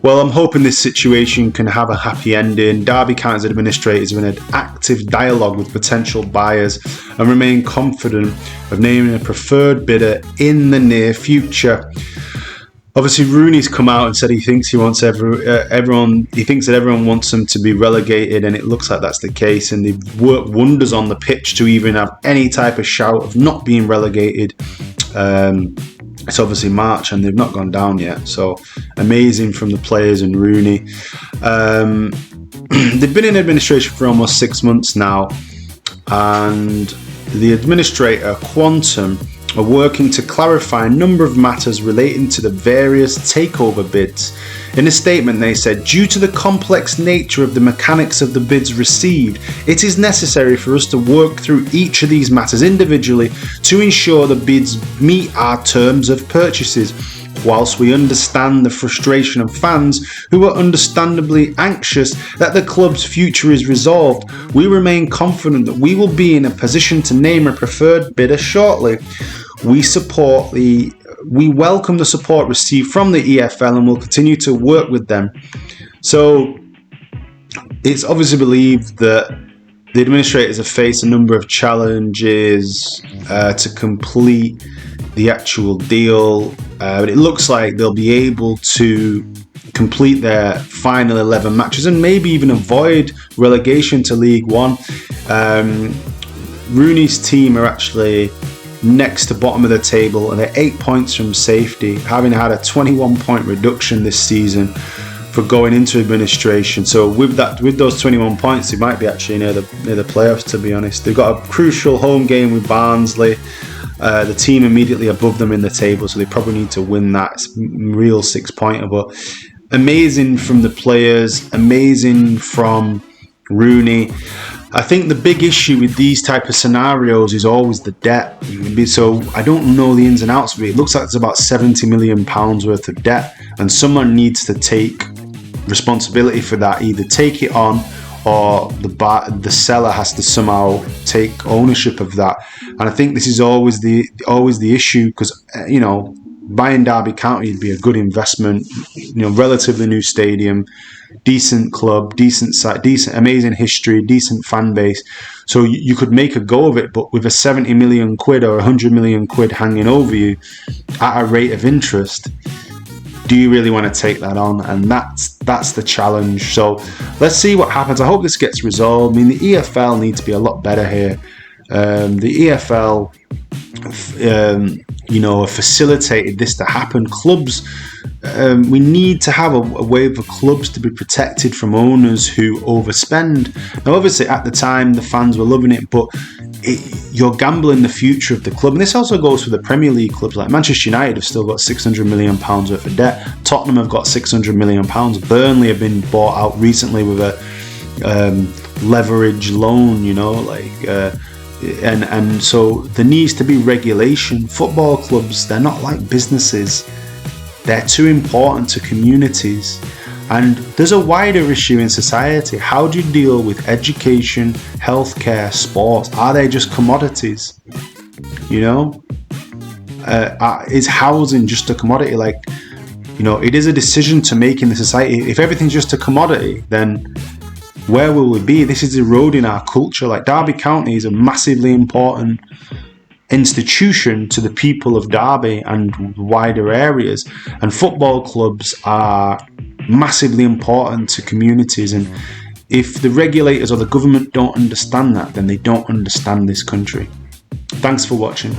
Well, I'm hoping this situation can have a happy ending. Derby County's administrators are in an active dialogue with potential buyers and remain confident of naming a preferred bidder in the near future. Obviously, Rooney's come out and said he thinks he wants everyone. He thinks that everyone wants them to be relegated, and it looks like that's the case. And they've worked wonders on the pitch to even have any type of shout of not being relegated. It's obviously March, and they've not gone down yet. So amazing from the players and Rooney. They've been in administration for almost 6 months now, and the administrator Quantum are working to clarify a number of matters relating to the various takeover bids. In a statement, they said, due to the complex nature of the mechanics of the bids received, it is necessary for us to work through each of these matters individually to ensure the bids meet our terms of purchases. Whilst we understand the frustration of fans who are understandably anxious that the club's future is resolved, we remain confident that we will be in a position to name a preferred bidder shortly. We welcome the support received from the EFL and will continue to work with them. So it's obviously believed that the administrators have faced a number of challenges to complete the actual deal, but it looks like they'll be able to complete their final 11 matches and maybe even avoid relegation to League One. Rooney's team are actually next to bottom of the table, and they're 8 points from safety, having had a 21-point reduction this season for going into administration. So with those 21 points, they might be actually near the playoffs, to be honest. They've got a crucial home game with Barnsley. The team immediately above them in the table, so they probably need to win that. It's a real 6-pointer, but amazing from the players, amazing from Rooney. I think the big issue with these type of scenarios is always the debt. So I don't know the ins and outs of it. It looks like there's about £70 million worth of debt, and someone needs to take responsibility for that. Either take it on, or the seller has to somehow take ownership of that. And I think this is always the issue, because buying Derby County would be a good investment. Relatively new stadium, decent club, decent site, decent, amazing history, decent fan base. So you could make a go of it, but with a 70 million quid or 100 million quid hanging over you at a rate of interest, do you really want to take that on? And that's the challenge. So let's see what happens. I hope this gets resolved. I mean, the EFL needs to be a lot better here. The EFL, facilitated this to happen. Clubs, we need to have a way for clubs to be protected from owners who overspend. Now, obviously, at the time, the fans were loving it, but you're gambling the future of the club. And this also goes for the Premier League clubs. Like Manchester United have still got £600 million worth of debt. Tottenham have got £600 million. Burnley have been bought out recently with a leverage loan, and so there needs to be regulation. Football clubs, they're not like businesses. They're too important to communities. And there's a wider issue in society. How do you deal with education, healthcare, sports? Are they just commodities? Is housing just a commodity? It is a decision to make in the society. If everything's just a commodity, then where will we be? This is eroding our culture. Like, Derby County is a massively important institution to the people of Derby and wider areas. And football clubs are massively important to communities. And if the regulators or the government don't understand that, then they don't understand this country. Thanks for watching.